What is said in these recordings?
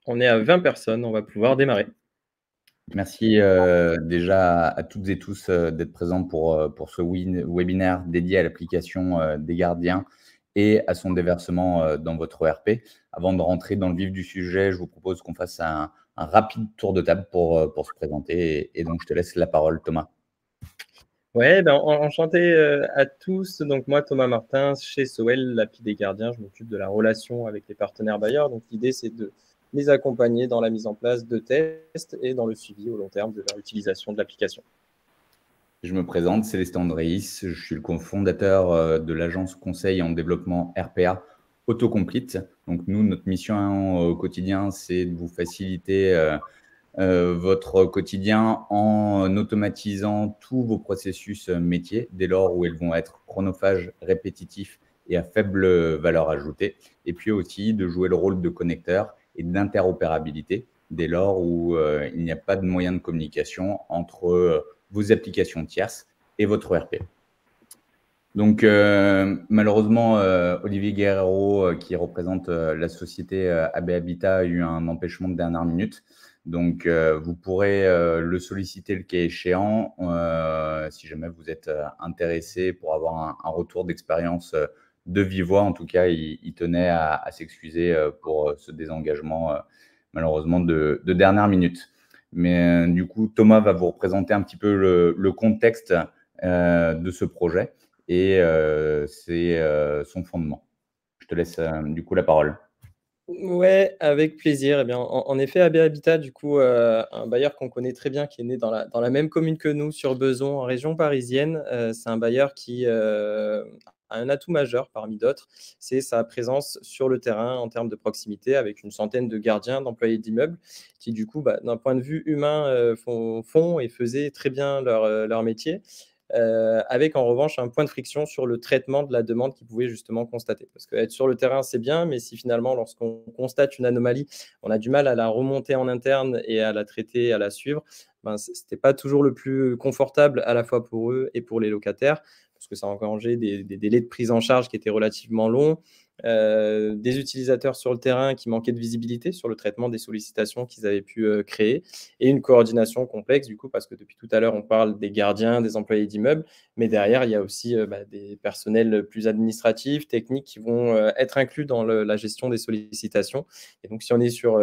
On est à 20 personnes, on va pouvoir démarrer. Merci déjà à toutes et tous d'être présents pour ce webinaire dédié à l'application des gardiens et à son déversement dans votre ERP. Avant de rentrer dans le vif du sujet, je vous propose qu'on fasse un rapide tour de table pour se présenter. Et donc, je te laisse la parole, Thomas. Ouais, enchanté à tous. Donc moi, Thomas Martin, chez Sowell, l'API des gardiens, je m'occupe de la relation avec les partenaires bailleurs. Donc l'idée, c'est de les accompagner dans la mise en place de tests et dans le suivi au long terme de leur utilisation de l'application. Je me présente, Célestin Andréis, je suis le cofondateur de l'agence conseil en développement RPA Autocomplete. Donc nous, notre mission au quotidien, c'est de vous faciliter votre quotidien en automatisant tous vos processus métiers dès lors où ils vont être chronophages, répétitifs et à faible valeur ajoutée. Et puis aussi de jouer le rôle de connecteur et d'interopérabilité dès lors où il n'y a pas de moyen de communication entre vos applications tierces et votre ERP. Donc, malheureusement, Olivier Guerrero, qui représente la société AB Habitat, a eu un empêchement de dernière minute. Donc, vous pourrez le solliciter le cas échéant si jamais vous êtes intéressé pour avoir un retour d'expérience de vive voix. En tout cas, il tenait à s'excuser pour ce désengagement, malheureusement, de dernière minute. Mais du coup, Thomas va vous représenter un petit peu le contexte de ce projet et c'est son fondement. Je te laisse du coup la parole. Ouais, avec plaisir. Eh bien, en effet, AB Habitat, du coup, un bailleur qu'on connaît très bien, qui est né dans la même commune que nous, sur Beson, en région parisienne. C'est un bailleur qui a un atout majeur parmi d'autres, c'est sa présence sur le terrain en termes de proximité, avec une centaine de gardiens, d'employés d'immeubles, qui du coup, d'un point de vue humain, font et faisaient très bien leur métier. Avec en revanche un point de friction sur le traitement de la demande qu'ils pouvaient justement constater. Parce qu'être sur le terrain, c'est bien, mais si finalement, lorsqu'on constate une anomalie, on a du mal à la remonter en interne et à la traiter, à la suivre, ben, ce n'était pas toujours le plus confortable à la fois pour eux et pour les locataires, parce que ça engendrait des délais de prise en charge qui étaient relativement longs, des utilisateurs sur le terrain qui manquaient de visibilité sur le traitement des sollicitations qu'ils avaient pu créer, et une coordination complexe, du coup, parce que depuis tout à l'heure, on parle des gardiens, des employés d'immeubles, mais derrière, il y a aussi des personnels plus administratifs, techniques, qui vont être inclus dans la gestion des sollicitations. Et donc, si on est sur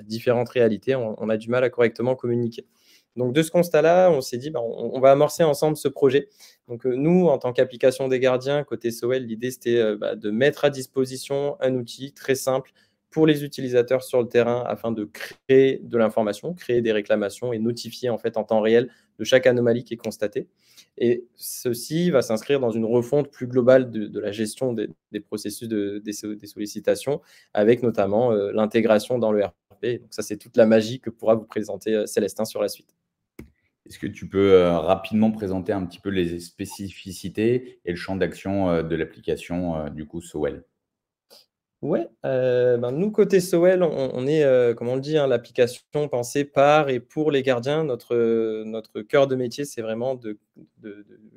différentes réalités, on a du mal à correctement communiquer. Donc, de ce constat-là, on s'est dit, on va amorcer ensemble ce projet. Donc, nous, en tant qu'application des gardiens, côté Sowell, l'idée, c'était de mettre à disposition un outil très simple pour les utilisateurs sur le terrain afin de créer de l'information, créer des réclamations et notifier en fait en temps réel de chaque anomalie qui est constatée. Et ceci va s'inscrire dans une refonte plus globale de la gestion des processus des sollicitations, avec notamment l'intégration dans le RP. Donc ça, c'est toute la magie que pourra vous présenter Célestin sur la suite. Est-ce que tu peux rapidement présenter un petit peu les spécificités et le champ d'action de l'application du coup Sowell? Ouais, nous, côté Sowell, on est, comme on le dit, hein, l'application pensée par et pour les gardiens. Notre cœur de métier, c'est vraiment de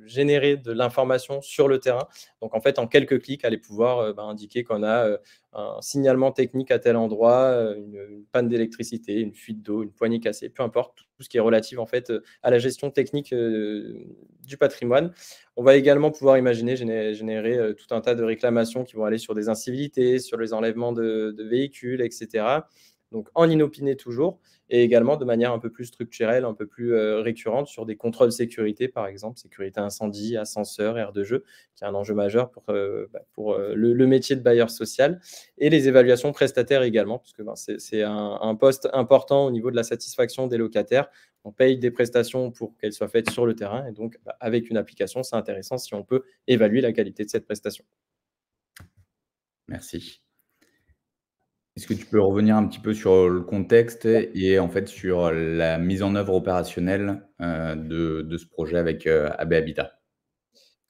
générer de l'information sur le terrain. Donc, en fait, en quelques clics, aller pouvoir indiquer qu'on a un signalement technique à tel endroit, une panne d'électricité, une fuite d'eau, une poignée cassée, peu importe, tout ce qui est relatif en fait à la gestion technique du patrimoine. On va également pouvoir imaginer générer tout un tas de réclamations qui vont aller sur des incivilités, sur les enlèvements de véhicules, etc. Donc en inopiné toujours, et également de manière un peu plus structurelle, un peu plus récurrente sur des contrôles sécurité, par exemple, sécurité incendie, ascenseur, aire de jeu, qui est un enjeu majeur pour le métier de bailleur social, et les évaluations prestataires également, parce que c'est un poste important au niveau de la satisfaction des locataires. On paye des prestations pour qu'elles soient faites sur le terrain, et donc avec une application, c'est intéressant si on peut évaluer la qualité de cette prestation. Merci. Est-ce que tu peux revenir un petit peu sur le contexte et en fait sur la mise en œuvre opérationnelle de ce projet avec AB Habitat?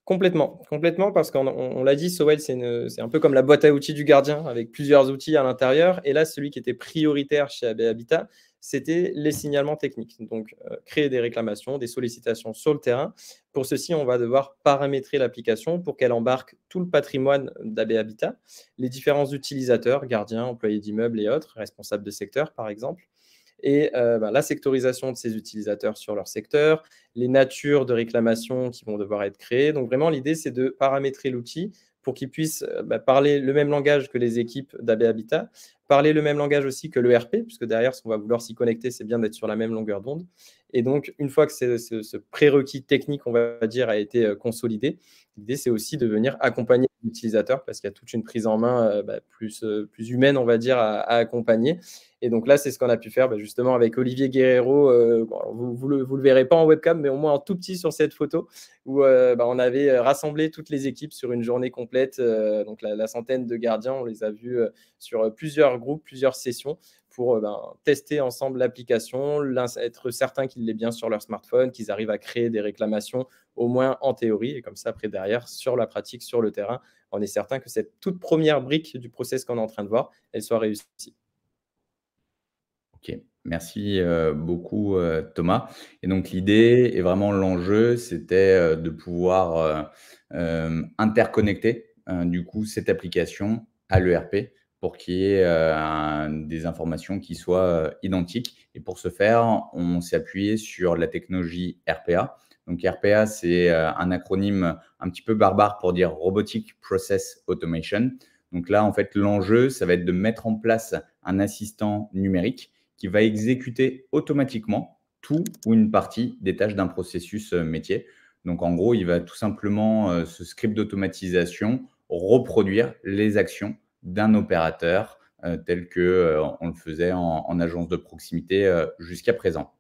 Complètement, complètement parce qu'on l'a dit, Sowell, c'est un peu comme la boîte à outils du gardien avec plusieurs outils à l'intérieur. Et là, celui qui était prioritaire chez AB Habitat, c'était les signalements techniques. Donc, créer des réclamations, des sollicitations sur le terrain. Pour ceci, on va devoir paramétrer l'application pour qu'elle embarque tout le patrimoine d'AB Habitat, les différents utilisateurs, gardiens, employés d'immeubles et autres, responsables de secteur par exemple, et la sectorisation de ces utilisateurs sur leur secteur, les natures de réclamations qui vont devoir être créées. Donc vraiment, l'idée, c'est de paramétrer l'outil pour qu'il puisse parler le même langage que les équipes d'AB Habitat, parler le même langage aussi que l'ERP, puisque derrière, si on va vouloir s'y connecter, c'est bien d'être sur la même longueur d'onde. Et donc, une fois que ce prérequis technique, on va dire, a été consolidé, l'idée, c'est aussi de venir accompagner l'utilisateur parce qu'il y a toute une prise en main plus humaine, on va dire, à accompagner. Et donc là, c'est ce qu'on a pu faire justement avec Olivier Guerrero. Vous le verrez pas en webcam, mais au moins en tout petit sur cette photo, où on avait rassemblé toutes les équipes sur une journée complète. Donc la centaine de gardiens, on les a vus sur plusieurs groupes, plusieurs sessions pour tester ensemble l'application, être certain qu'ils l'aient bien sur leur smartphone, qu'ils arrivent à créer des réclamations, au moins en théorie. Et comme ça, après, derrière, sur la pratique, sur le terrain, on est certain que cette toute première brique du process qu'on est en train de voir, elle soit réussie. Ok, merci beaucoup Thomas. Et donc l'idée et vraiment l'enjeu, c'était de pouvoir interconnecter du coup cette application à l'ERP pour qu'il y ait des informations qui soient identiques. Et pour ce faire, on s'est appuyé sur la technologie RPA. Donc RPA, c'est un acronyme un petit peu barbare pour dire Robotic Process Automation. Donc là, en fait, l'enjeu, ça va être de mettre en place un assistant numérique qui va exécuter automatiquement tout ou une partie des tâches d'un processus métier. Donc, en gros, il va tout simplement, ce script d'automatisation, reproduire les actions d'un opérateur tel qu'on le faisait en agence de proximité jusqu'à présent.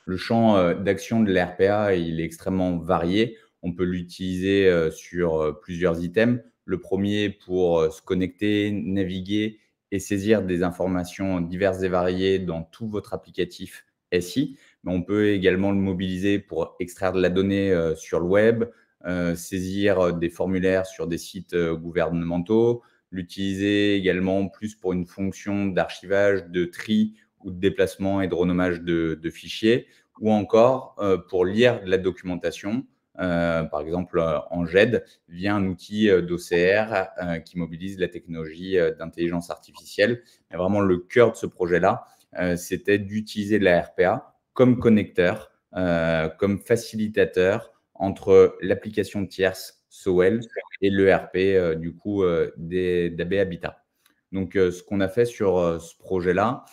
Le champ d'action de l'RPA, il est extrêmement varié. On peut l'utiliser sur plusieurs items. Le premier pour se connecter, naviguer et saisir des informations diverses et variées dans tout votre applicatif SI. Mais on peut également le mobiliser pour extraire de la donnée sur le web, saisir des formulaires sur des sites gouvernementaux, l'utiliser également plus pour une fonction d'archivage, de tri ou de déplacement et de renommage de fichiers, ou encore pour lire de la documentation, par exemple en GED, via un outil d'OCR qui mobilise la technologie d'intelligence artificielle. Mais vraiment, le cœur de ce projet-là, c'était d'utiliser la RPA comme connecteur, comme facilitateur entre l'application tierce Sowell et l'ERP du coup d'AB Habitat. Donc, ce qu'on a fait sur ce projet-là,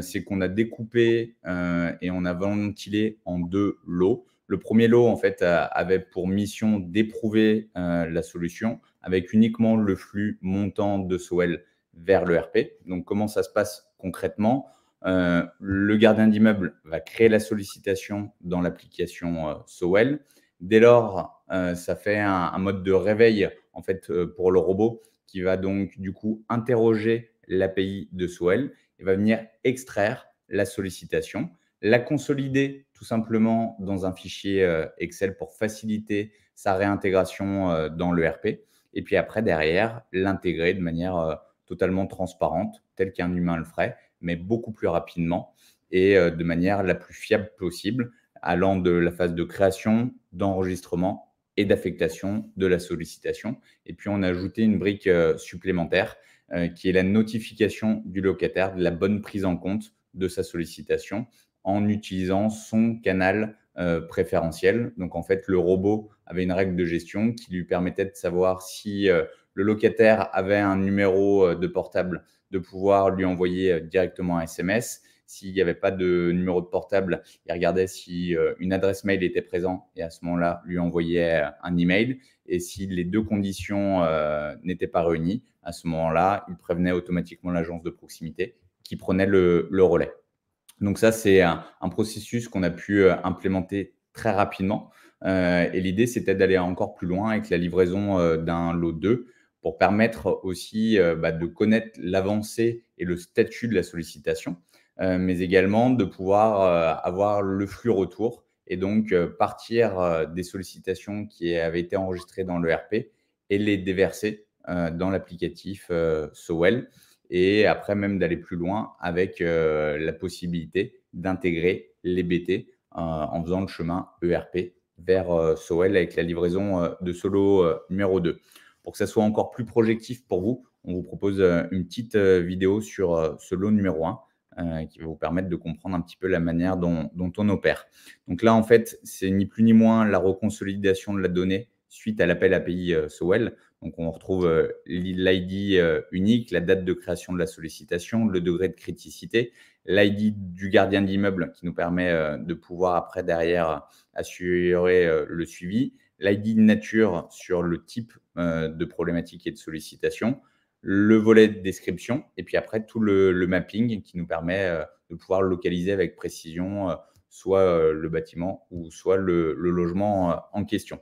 c'est qu'on a découpé et on a ventilé en 2 lots. Le premier lot, en fait, avait pour mission d'éprouver la solution avec uniquement le flux montant de Sowell vers l'ERP. Donc, comment ça se passe concrètement? Le gardien d'immeuble va créer la sollicitation dans l'application Sowell. Dès lors, ça fait un mode de réveil en fait, pour le robot qui va donc du coup interroger l'API de Sowell et va venir extraire la sollicitation, la consolider tout simplement dans un fichier Excel pour faciliter sa réintégration dans l'ERP. Et puis après, derrière, l'intégrer de manière totalement transparente, telle qu'un humain le ferait, mais beaucoup plus rapidement et de manière la plus fiable possible, allant de la phase de création, d'enregistrement et d'affectation de la sollicitation. Et puis, on a ajouté une brique supplémentaire qui est la notification du locataire de la bonne prise en compte de sa sollicitation en utilisant son canal préférentiel. Donc, en fait, le robot avait une règle de gestion qui lui permettait de savoir si le locataire avait un numéro de portable, de pouvoir lui envoyer directement un SMS. S'il n'y avait pas de numéro de portable, il regardait si une adresse mail était présente et à ce moment-là, lui envoyait un email. Et si les 2 conditions n'étaient pas réunies, à ce moment-là, il prévenait automatiquement l'agence de proximité qui prenait le relais. Donc ça, c'est un processus qu'on a pu implémenter très rapidement. Et l'idée, c'était d'aller encore plus loin avec la livraison d'un lot 2 pour permettre aussi de connaître l'avancée et le statut de la sollicitation, mais également de pouvoir avoir le flux retour et donc partir des sollicitations qui avaient été enregistrées dans l'ERP et les déverser dans l'applicatif Sowell, et après même d'aller plus loin avec la possibilité d'intégrer les BT en faisant le chemin ERP vers Sowell avec la livraison de Solo numéro 2. Pour que ça soit encore plus projectif pour vous, on vous propose une petite vidéo sur Solo numéro 1 qui va vous permettre de comprendre un petit peu la manière dont on opère. Donc là, en fait, c'est ni plus ni moins la reconsolidation de la donnée suite à l'appel API Sowell. Donc, on retrouve l'ID unique, la date de création de la sollicitation, le degré de criticité, l'ID du gardien d'immeuble qui nous permet de pouvoir après, derrière, assurer le suivi, l'ID de nature sur le type de problématique et de sollicitation, le volet de description, et puis après tout le mapping qui nous permet de pouvoir localiser avec précision soit le bâtiment ou soit le logement en question.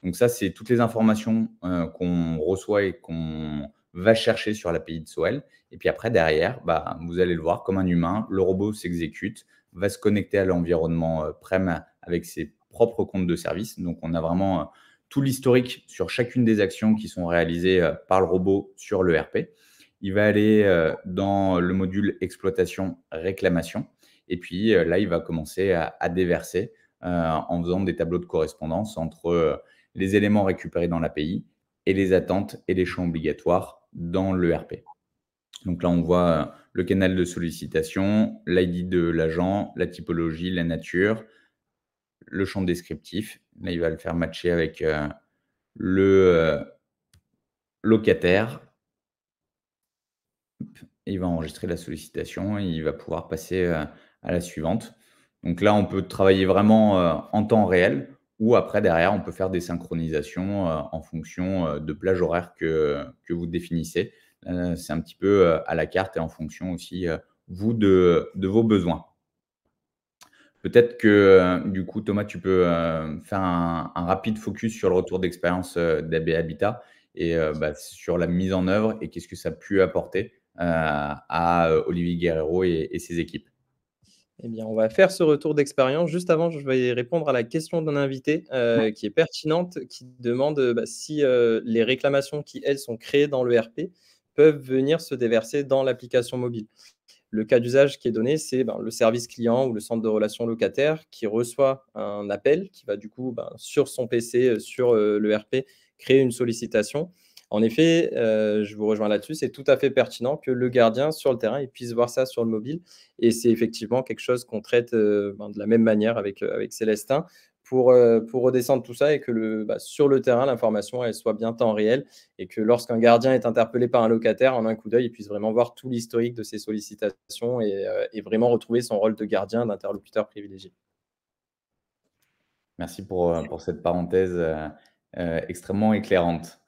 Donc ça, c'est toutes les informations qu'on reçoit et qu'on va chercher sur l'API de Sowell. Et puis après, derrière, vous allez le voir, comme un humain, le robot s'exécute, va se connecter à l'environnement Prem avec ses propres comptes de service. Donc, on a vraiment tout l'historique sur chacune des actions qui sont réalisées par le robot sur l'ERP. Il va aller dans le module exploitation réclamation. Et puis là, il va commencer à déverser en faisant des tableaux de correspondance entre les éléments récupérés dans l'API et les attentes et les champs obligatoires dans l'ERP. Donc là, on voit le canal de sollicitation, l'ID de l'agent, la typologie, la nature, le champ descriptif. Là, il va le faire matcher avec le locataire. Et il va enregistrer la sollicitation et il va pouvoir passer à la suivante. Donc là, on peut travailler vraiment en temps réel, ou après, derrière, on peut faire des synchronisations en fonction de plages horaires que vous définissez. C'est un petit peu à la carte et en fonction aussi, vous, de vos besoins. Peut-être que, du coup, Thomas, tu peux faire un rapide focus sur le retour d'expérience d'AB Habitat et sur la mise en œuvre et qu'est-ce que ça a pu apporter à Olivier Guerrero et ses équipes. Eh bien, on va faire ce retour d'expérience. Juste avant, je vais répondre à la question d'un invité qui est pertinente, qui demande si les réclamations qui, elles, sont créées dans l'ERP peuvent venir se déverser dans l'application mobile. Le cas d'usage qui est donné, c'est le service client ou le centre de relations locataire qui reçoit un appel, qui va du coup, sur son PC, sur l'ERP, créer une sollicitation. En effet, je vous rejoins là-dessus, c'est tout à fait pertinent que le gardien sur le terrain il puisse voir ça sur le mobile. Et c'est effectivement quelque chose qu'on traite de la même manière avec Célestin pour redescendre tout ça et que sur le terrain, l'information elle soit bien temps réel et que lorsqu'un gardien est interpellé par un locataire, en un coup d'œil, il puisse vraiment voir tout l'historique de ses sollicitations et vraiment retrouver son rôle de gardien, d'interlocuteur privilégié. Merci pour cette parenthèse extrêmement éclairante.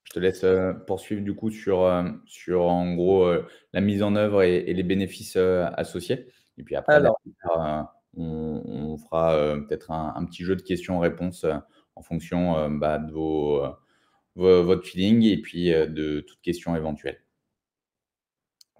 Je te laisse poursuivre du coup sur en gros la mise en œuvre et les bénéfices associés. Et puis après, Alors, on fera peut-être un petit jeu de questions-réponses en fonction de votre feeling et puis de toute question éventuelle.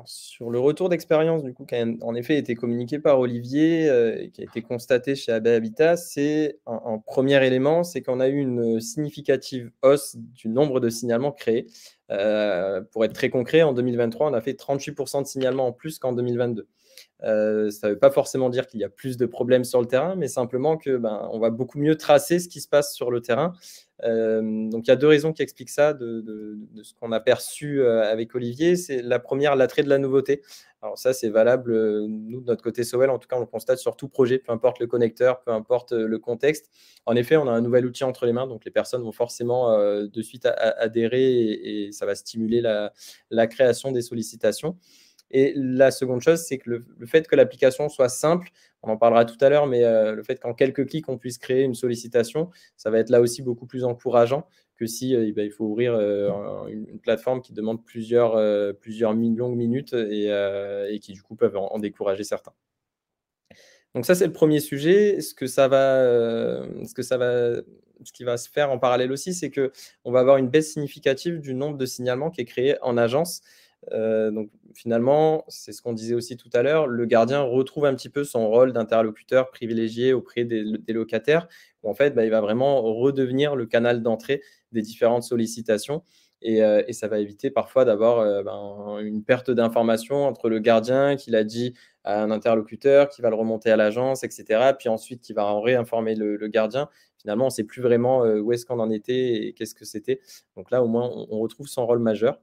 sur le retour d'expérience, du coup, qui a en effet été communiqué par Olivier et qui a été constaté chez AB Habitat, c'est un premier élément, c'est qu'on a eu une significative hausse du nombre de signalements créés. Pour être très concret, en 2023, on a fait 38% de signalements en plus qu'en 2022. Ça ne veut pas forcément dire qu'il y a plus de problèmes sur le terrain, mais simplement que on va beaucoup mieux tracer ce qui se passe sur le terrain. Donc il y a deux raisons qui expliquent ça de ce qu'on a perçu avec Olivier. C'est la première, l'attrait de la nouveauté. Alors ça, c'est valable, nous, de notre côté Sowell, en tout cas, on le constate sur tout projet, peu importe le connecteur, peu importe le contexte. En effet, on a un nouvel outil entre les mains, donc les personnes vont forcément de suite adhérer et ça va stimuler la création des sollicitations. Et la seconde chose, c'est que le fait que l'application soit simple, on en parlera tout à l'heure, mais le fait qu'en quelques clics, on puisse créer une sollicitation, ça va être là aussi beaucoup plus encourageant que si il faut ouvrir une plateforme qui demande plusieurs longues minutes et qui, du coup, peuvent en décourager certains. Donc ça, c'est le premier sujet. Ce qui va se faire en parallèle aussi, c'est qu'on va avoir une baisse significative du nombre de signalements qui est créé en agence. Donc finalement, c'est ce qu'on disait aussi tout à l'heure, le gardien retrouve un petit peu son rôle d'interlocuteur privilégié auprès des locataires, où en fait, il va vraiment redevenir le canal d'entrée des différentes sollicitations. Et ça va éviter parfois d'avoir une perte d'information entre le gardien qui l'a dit à un interlocuteur, qui va le remonter à l'agence, etc. Puis ensuite, qui va en réinformer le gardien. Finalement, on ne sait plus vraiment où est-ce qu'on en était et qu'est-ce que c'était. Donc là, au moins, on retrouve son rôle majeur.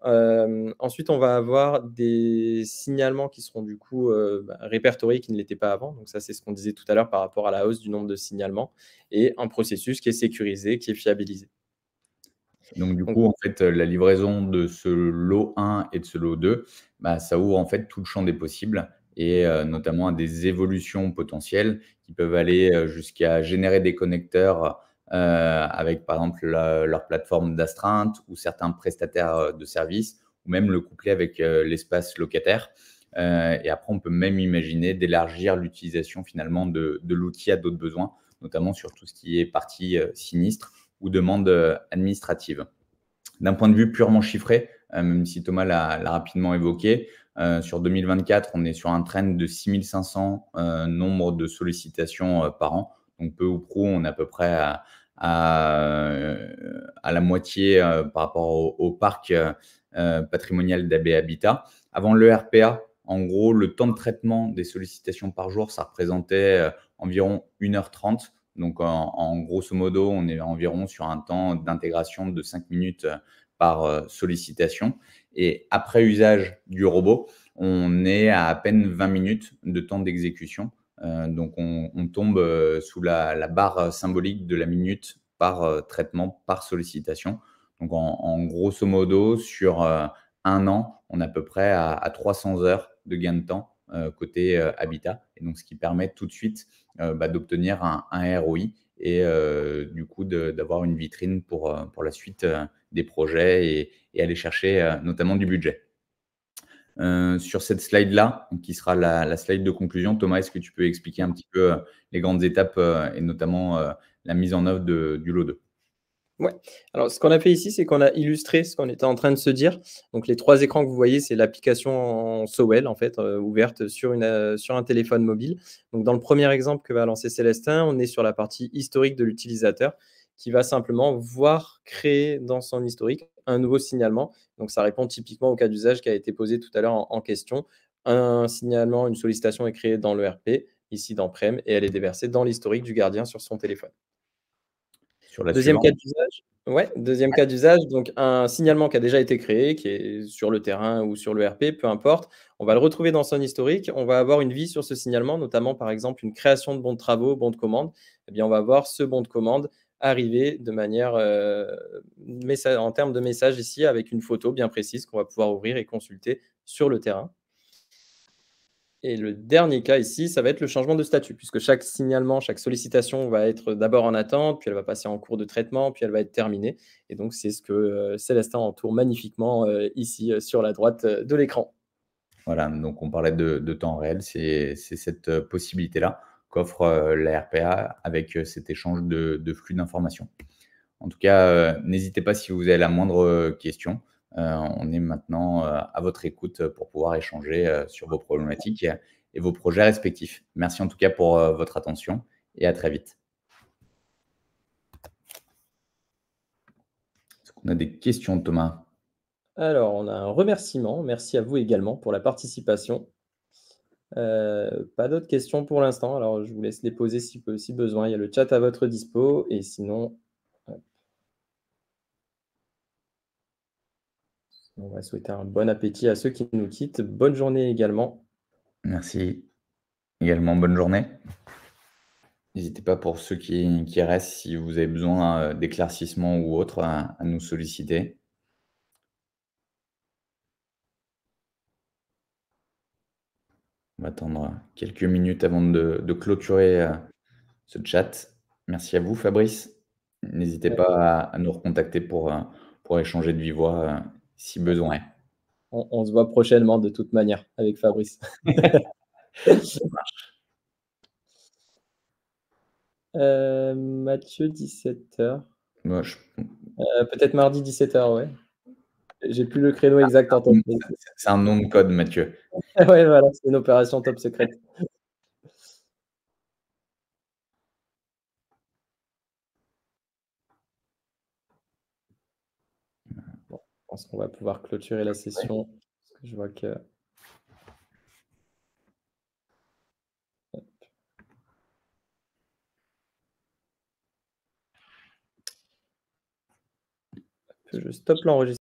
Ensuite, on va avoir des signalements qui seront du coup répertoriés qui ne l'étaient pas avant. Donc ça, c'est ce qu'on disait tout à l'heure par rapport à la hausse du nombre de signalements et un processus qui est sécurisé, qui est fiabilisé. Donc, du Donc, coup, en fait, la livraison de ce lot 1 et de ce lot 2, ça ouvre en fait tout le champ des possibles et notamment à des évolutions potentielles qui peuvent aller jusqu'à générer des connecteurs avec, par exemple, leur plateforme d'astreinte ou certains prestataires de services, ou même le coupler avec l'espace locataire. Et après, on peut même imaginer d'élargir l'utilisation finalement de l'outil à d'autres besoins, notamment sur tout ce qui est partie sinistre ou demande administrative. D'un point de vue purement chiffré, même si Thomas l'a rapidement évoqué, sur 2024, on est sur un trend de 6500 nombre de sollicitations par an. Donc, peu ou prou, on est à peu près à la moitié par rapport au parc patrimonial d'AB Habitat. Avant le RPA, en gros, le temps de traitement des sollicitations par jour, ça représentait environ 1h30. Donc, en grosso modo, on est environ sur un temps d'intégration de 5 minutes par sollicitation. Et après usage du robot, on est à peine 20 minutes de temps d'exécution. Donc, on tombe sous la barre symbolique de la minute par traitement, par sollicitation. Donc, en grosso modo, sur un an, on est à peu près à 300 heures de gain de temps côté habitat. Et donc, ce qui permet tout de suite d'obtenir un ROI et du coup d'avoir une vitrine pour la suite des projets et aller chercher notamment du budget. Sur cette slide-là, qui sera la slide de conclusion, Thomas, est-ce que tu peux expliquer un petit peu les grandes étapes et notamment la mise en œuvre du lot 2? Ouais. Alors, ce qu'on a fait ici, c'est qu'on a illustré ce qu'on était en train de se dire. Donc, les 3 écrans que vous voyez, c'est l'application en Sowell, en fait, ouverte sur un téléphone mobile. Donc, dans le premier exemple que va lancer Célestin, on est sur la partie historique de l'utilisateur qui va simplement voir créer dans son historique un nouveau signalement. Donc, ça répond typiquement au cas d'usage qui a été posé tout à l'heure en question. Un signalement, une sollicitation est créée dans l'ERP, ici dans Prem, et elle est déversée dans l'historique du gardien sur son téléphone. Sur la Deuxième suivante. cas d'usage, ouais, deuxième cas d'usage, donc un signalement qui a déjà été créé, qui est sur le terrain ou sur l'ERP, peu importe. On va le retrouver dans son historique. On va avoir une vie sur ce signalement, notamment par exemple une création de bon de travaux, bon de commande. Eh bien, on va voir ce bon de commande arriver de manière en termes de message ici avec une photo bien précise qu'on va pouvoir ouvrir et consulter sur le terrain. Et le dernier cas ici, ça va être le changement de statut, puisque chaque signalement, chaque sollicitation va être d'abord en attente, puis elle va passer en cours de traitement, puis elle va être terminée. Et donc, c'est ce que Célestin entoure magnifiquement ici sur la droite de l'écran. Voilà, donc on parlait de temps réel, c'est cette possibilité-là qu'offre la RPA avec cet échange de flux d'informations. En tout cas, n'hésitez pas si vous avez la moindre question. On est maintenant à votre écoute pour pouvoir échanger sur vos problématiques et vos projets respectifs. Merci en tout cas pour votre attention et à très vite. Est-ce qu'on a des questions, Thomas? Alors, on a un remerciement. Merci à vous également pour la participation. Pas d'autres questions pour l'instant. Alors, je vous laisse les poser si besoin. Il y a le chat à votre dispo. Et sinon, on va souhaiter un bon appétit à ceux qui nous quittent. Bonne journée également. Merci également, bonne journée. N'hésitez pas pour ceux qui restent, si vous avez besoin d'éclaircissement ou autre, à nous solliciter. On va attendre quelques minutes avant de clôturer ce chat. Merci à vous, Fabrice. N'hésitez pas à nous recontacter pour échanger de vive voix si besoin est. On se voit prochainement de toute manière avec Fabrice. Mathieu, 17h. Moi, Peut-être mardi 17h, ouais. J'ai plus le créneau exact en tête. C'est un nom de code, Mathieu. Ouais, voilà, c'est une opération top secrète. Bon, je pense qu'on va pouvoir clôturer la session. Parce que je vois que. Je stoppe l'enregistrement.